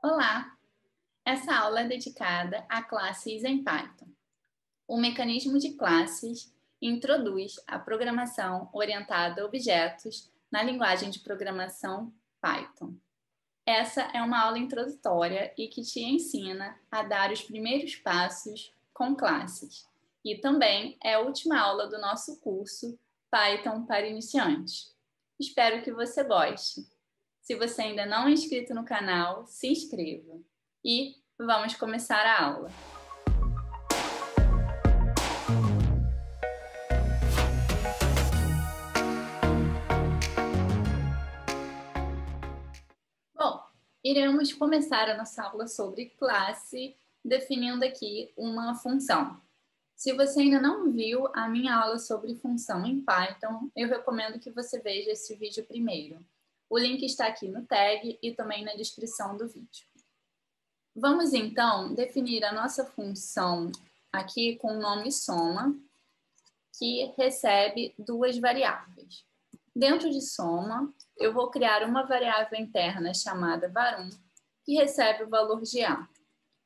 Olá! Essa aula é dedicada a classes em Python. O mecanismo de classes introduz a programação orientada a objetos na linguagem de programação Python. Essa é uma aula introdutória e que te ensina a dar os primeiros passos com classes. E também é a última aula do nosso curso Python para iniciantes. Espero que você goste. Se você ainda não é inscrito no canal, se inscreva. E vamos começar a aula. Bom, iremos começar a nossa aula sobre classe, definindo aqui uma função. Se você ainda não viu a minha aula sobre função em Python, eu recomendo que você veja esse vídeo primeiro. O link está aqui no tag e também na descrição do vídeo. Vamos, então, definir a nossa função aqui com o nome soma, que recebe duas variáveis. Dentro de soma, eu vou criar uma variável interna chamada var1, que recebe o valor de A,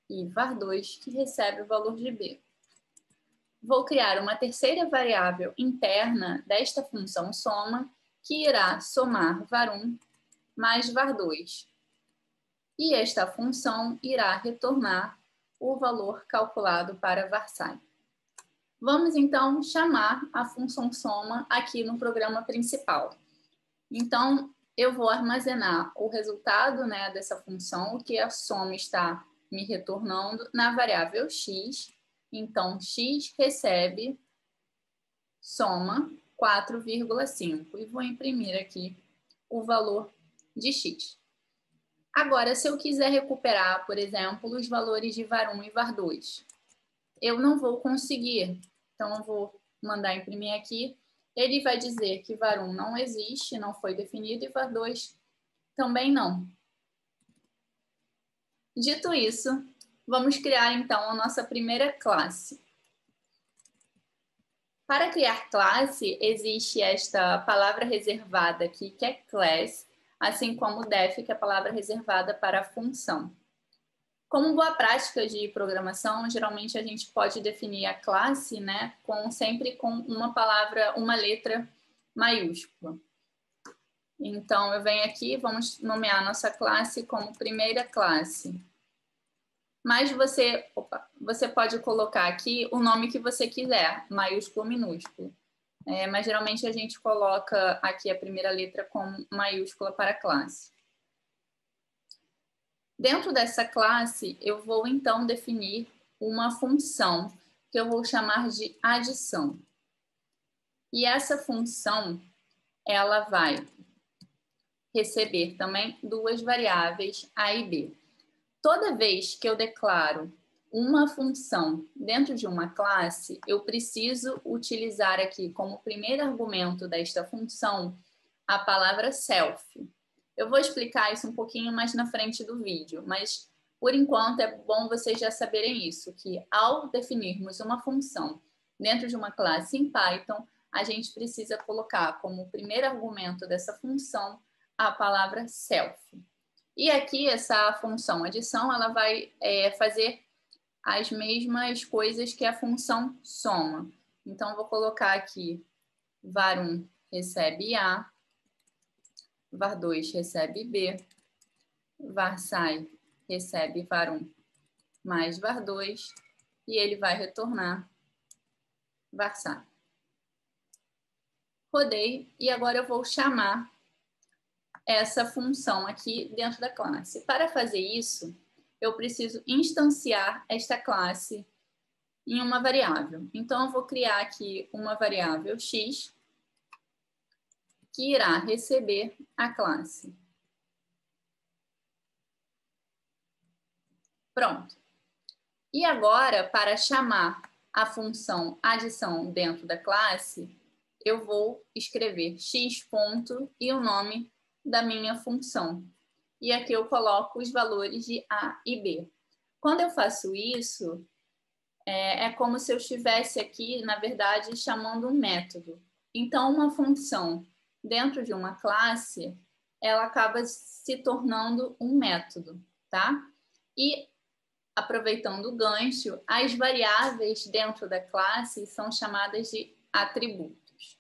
e var2, que recebe o valor de B. Vou criar uma terceira variável interna desta função soma, que irá somar var1 mais var2. E esta função irá retornar o valor calculado para var_sai. Vamos, então, chamar a função soma aqui no programa principal. Então, eu vou armazenar o resultado, dessa função, o que a soma está me retornando, na variável x. Então, x recebe soma 4,5 e vou imprimir aqui o valor de x. Agora, se eu quiser recuperar, por exemplo, os valores de var1 e var2, eu não vou conseguir. Então, eu vou mandar imprimir aqui. Ele vai dizer que var1 não existe, não foi definido, e var2 também não. Dito isso, vamos criar, então, a nossa primeira classe. Para criar classe, existe esta palavra reservada aqui, que é class, assim como def, que é a palavra reservada para a função. Como boa prática de programação, geralmente a gente pode definir a classe, sempre com uma palavra, uma letra maiúscula. Então, eu venho aqui, vamos nomear a nossa classe como primeira classe. Mas você pode colocar aqui o nome que você quiser, maiúsculo ou minúsculo. Mas geralmente a gente coloca aqui a primeira letra como maiúscula para a classe. Dentro dessa classe, eu vou então definir uma função que eu vou chamar de adição. E essa função, ela vai receber também duas variáveis A e B. Toda vez que eu declaro uma função dentro de uma classe, eu preciso utilizar aqui como primeiro argumento desta função a palavra self. Eu vou explicar isso um pouquinho mais na frente do vídeo, mas por enquanto é bom vocês já saberem isso, que ao definirmos uma função dentro de uma classe em Python, a gente precisa colocar como primeiro argumento dessa função a palavra self. E aqui essa função adição, ela vai fazer as mesmas coisas que a função soma. Então, eu vou colocar aqui var1 recebe A, var2 recebe B, var_sai recebe var1 mais var2 e ele vai retornar var_sai. Rodei e agora eu vou chamar essa função aqui dentro da classe. Para fazer isso, eu preciso instanciar esta classe em uma variável. Então, eu vou criar aqui uma variável x que irá receber a classe. Pronto. E agora, para chamar a função adição dentro da classe, eu vou escrever x ponto e o nome da minha função. E aqui eu coloco os valores de A e B. Quando eu faço isso, é como se eu estivesse aqui, na verdade, chamando um método. Então, uma função dentro de uma classe, ela acaba se tornando um método. tá? E, aproveitando o gancho, as variáveis dentro da classe são chamadas de atributos.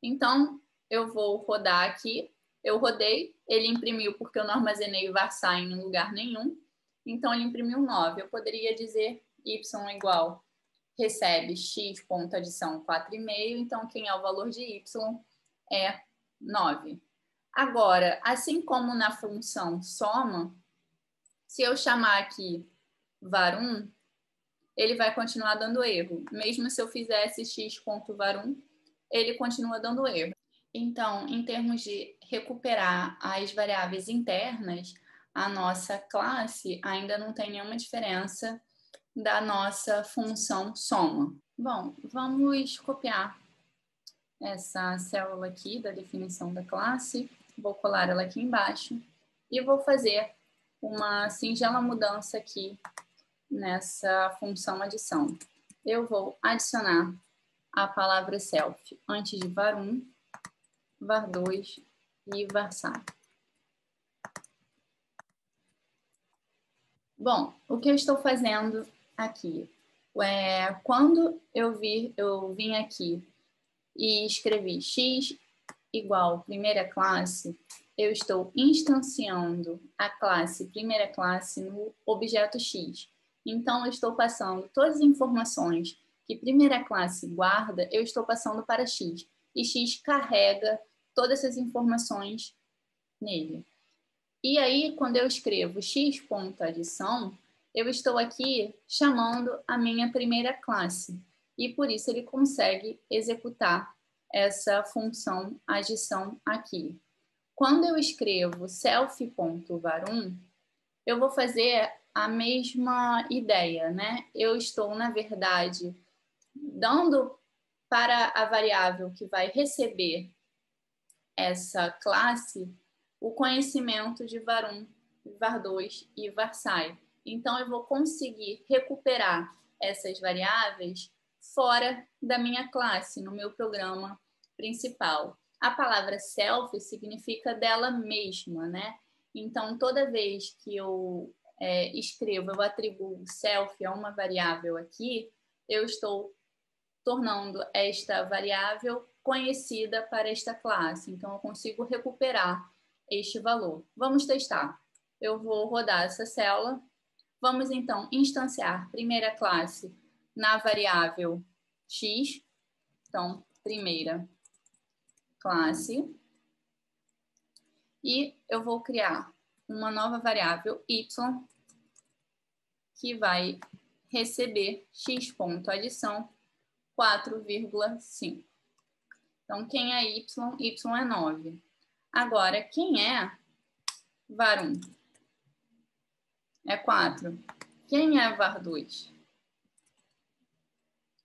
Então, eu vou rodar aqui. Eu rodei, ele imprimiu porque eu não armazenei o varchar em lugar nenhum. Então, ele imprimiu 9. Eu poderia dizer y igual recebe x ponto adição 4,5. Então, quem é o valor de y é 9. Agora, assim como na função soma, se eu chamar aqui var1, ele vai continuar dando erro. Mesmo se eu fizesse x.var1, ele continua dando erro. Então, em termos de recuperar as variáveis internas, a nossa classe ainda não tem nenhuma diferença da nossa função soma. Bom, vamos copiar essa célula aqui da definição da classe, vou colar ela aqui embaixo e vou fazer uma singela mudança aqui nessa função adição. Eu vou adicionar a palavra self antes de var1, var2 e varchar. Bom, o que eu estou fazendo aqui é quando eu vim aqui e escrevi x igual primeira classe, eu estou instanciando a classe primeira classe no objeto x. Então, eu estou passando todas as informações que primeira classe guarda, eu estou passando para x. E x carrega todas essas informações nele. E aí, quando eu escrevo x.adição, eu estou aqui chamando a minha primeira classe. E por isso ele consegue executar essa função adição aqui. Quando eu escrevo self.var1, eu vou fazer a mesma ideia, né? Eu estou, na verdade, dando para a variável que vai receber essa classe o conhecimento de var1, var2 e varchar. Então, eu vou conseguir recuperar essas variáveis fora da minha classe, no meu programa principal. A palavra self significa dela mesma, né? Então, toda vez que eu escrevo, eu atribuo self a uma variável aqui, eu estou tornando esta variável conhecida para esta classe. Então, eu consigo recuperar este valor. Vamos testar. Eu vou rodar essa célula. Vamos, então, instanciar primeira classe na variável x. Então, primeira classe. E eu vou criar uma nova variável y que vai receber x.adição 4,5. Então, quem é y? Y é 9. Agora, quem é var1? É 4. Quem é var2?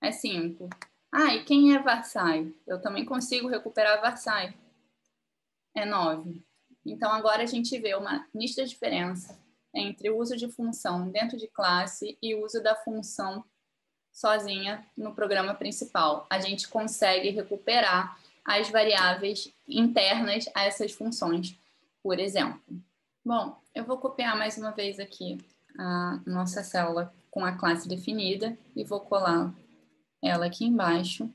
É 5. Ah, e quem é varchar? Eu também consigo recuperar varchar. É 9. Então, agora a gente vê uma nítida diferença entre o uso de função dentro de classe e o uso da função sozinha no programa principal. A gente consegue recuperar as variáveis internas a essas funções, por exemplo. Bom, eu vou copiar mais uma vez aqui a nossa célula com a classe definida e vou colar ela aqui embaixo.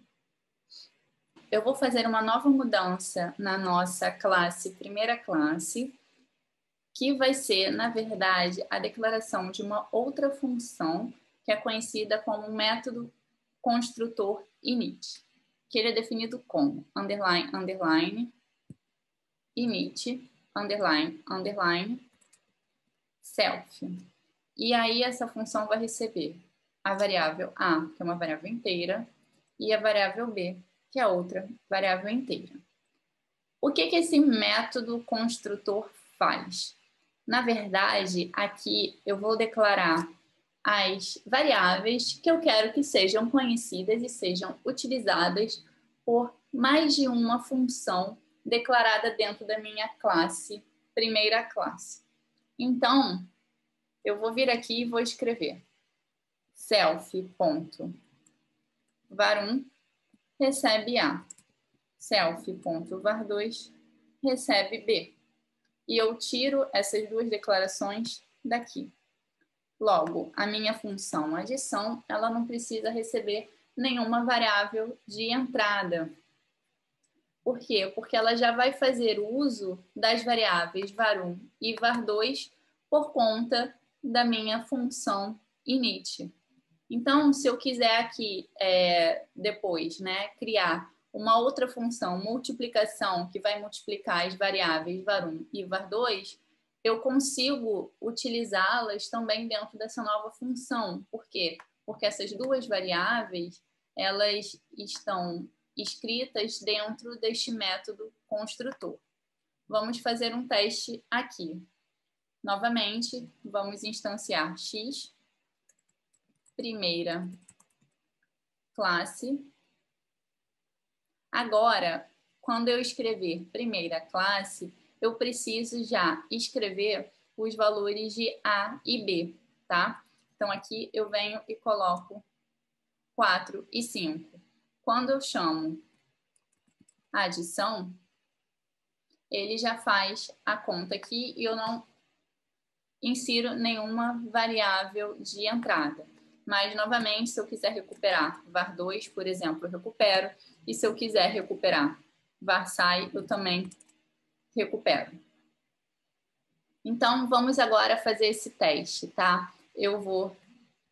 Eu vou fazer uma nova mudança na nossa classe primeira classe, que vai ser, na verdade, a declaração de uma outra função que é conhecida como método construtor init, que ele é definido como underline, underline, init, underline, underline, self. E aí essa função vai receber a variável A, que é uma variável inteira, e a variável B, que é outra variável inteira. O que esse método construtor faz? Na verdade, aqui eu vou declarar as variáveis que eu quero que sejam conhecidas e sejam utilizadas por mais de uma função declarada dentro da minha classe, primeira classe. Então, eu vou vir aqui e vou escrever self.var1 recebe A, self.var2 recebe B. E eu tiro essas duas declarações daqui. Logo, a minha função adição, ela não precisa receber nenhuma variável de entrada. Por quê? Porque ela já vai fazer uso das variáveis var1 e var2 por conta da minha função init. Então, se eu quiser aqui depois, né, criar uma outra função, multiplicação, que vai multiplicar as variáveis var1 e var2, eu consigo utilizá-las também dentro dessa nova função. Por quê? Porque essas duas variáveis, elas estão escritas dentro deste método construtor. Vamos fazer um teste aqui. Novamente, vamos instanciar x, primeira classe. Agora, quando eu escrever primeira classe, eu preciso já escrever os valores de A e B, tá? Então, aqui eu venho e coloco 4 e 5. Quando eu chamo adição, ele já faz a conta aqui e eu não insiro nenhuma variável de entrada. Mas, novamente, se eu quiser recuperar var2, por exemplo, eu recupero. E se eu quiser recuperar var_sai, eu também recupero. Então, vamos agora fazer esse teste, tá? Eu vou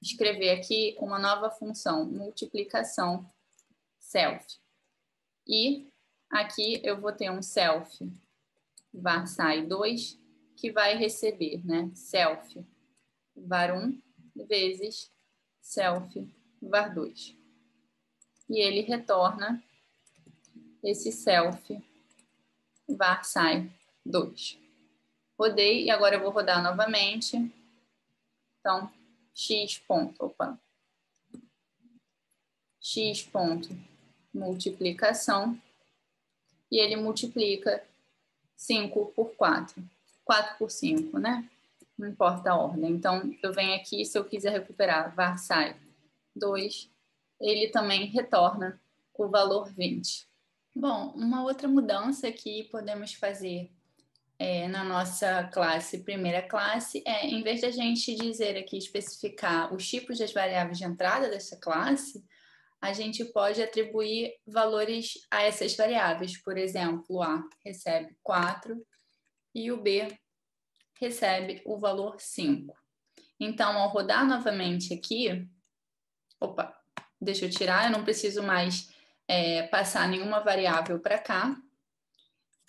escrever aqui uma nova função, multiplicação self. E aqui eu vou ter um self var_sai2, que vai receber, né, self var1 vezes self var2. E ele retorna esse self var_sai2. Rodei e agora eu vou rodar novamente. Então, x ponto multiplicação, e ele multiplica 5 por 4. 4 por 5, né? Não importa a ordem. Então, eu venho aqui, se eu quiser recuperar var_sai2, ele também retorna o valor 20. Bom, uma outra mudança que podemos fazer na nossa classe, primeira classe, em vez de a gente dizer aqui, especificar os tipos das variáveis de entrada dessa classe, a gente pode atribuir valores a essas variáveis. Por exemplo, o A recebe 4 e o B recebe o valor 5. Então, ao rodar novamente aqui, deixa eu tirar, eu não preciso mais passar nenhuma variável para cá.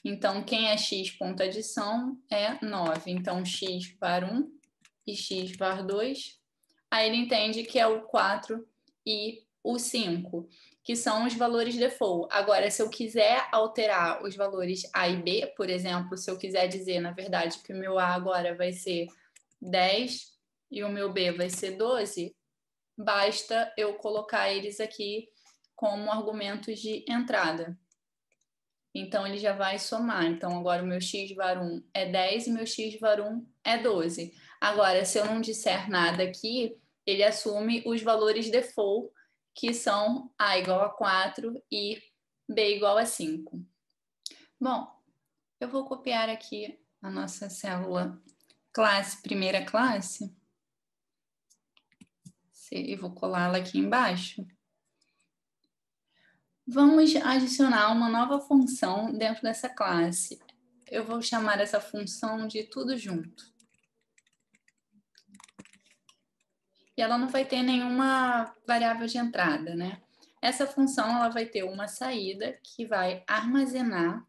Então, quem é x ponto adição é 9. Então, x var1 e x var2. Aí ele entende que é o 4 e o 5, que são os valores default. Agora, se eu quiser alterar os valores A e B, por exemplo, se eu quiser dizer, na verdade, que o meu A agora vai ser 10 e o meu B vai ser 12, basta eu colocar eles aqui como argumentos de entrada. Então, ele já vai somar. Então, agora o meu x var1 é 10 e meu x var1 é 12. Agora, se eu não disser nada aqui, ele assume os valores default, que são A igual a 4 e B igual a 5. Bom, eu vou copiar aqui a nossa célula classe, primeira classe, e vou colá-la aqui embaixo. Vamos adicionar uma nova função dentro dessa classe. Eu vou chamar essa função de tudo junto. E ela não vai ter nenhuma variável de entrada, né? Essa função ela vai ter uma saída que vai armazenar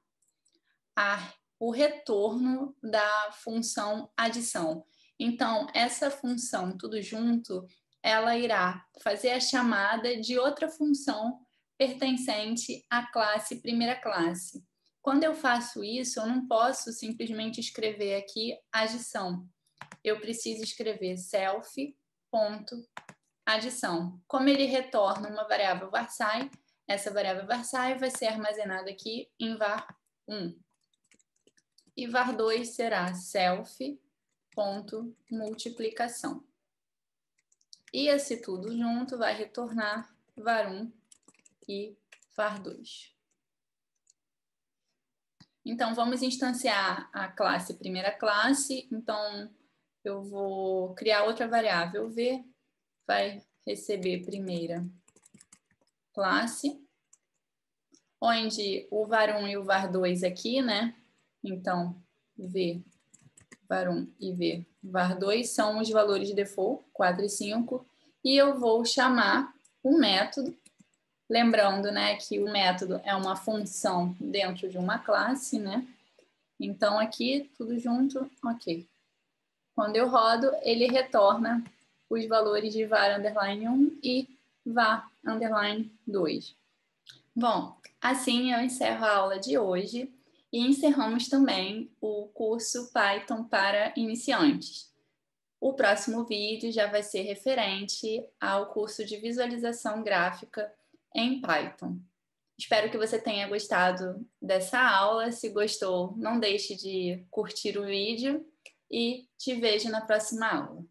o retorno da função adição. Então, essa função tudo junto, ela irá fazer a chamada de outra função pertencente à classe primeira classe. Quando eu faço isso, eu não posso simplesmente escrever aqui adição. Eu preciso escrever self.adição. Como ele retorna uma variável var_sai, essa variável var_sai vai ser armazenada aqui em var1. E var2 será self.multiplicação. E esse tudo junto vai retornar var1 e var2. Então, vamos instanciar a classe primeira classe. Então, eu vou criar outra variável v, vai receber primeira classe, onde o var1 e o var2 aqui, né? Então, v var1 e v var2 são os valores de default, 4 e 5, e eu vou chamar o método, lembrando, né, que o método é uma função dentro de uma classe, né? Então, aqui, tudo junto, ok. Quando eu rodo, ele retorna os valores de var underline 1 e var underline 2. Bom, assim eu encerro a aula de hoje e encerramos também o curso Python para iniciantes. O próximo vídeo já vai ser referente ao curso de visualização gráfica em Python. Espero que você tenha gostado dessa aula. Se gostou, não deixe de curtir o vídeo e te vejo na próxima aula.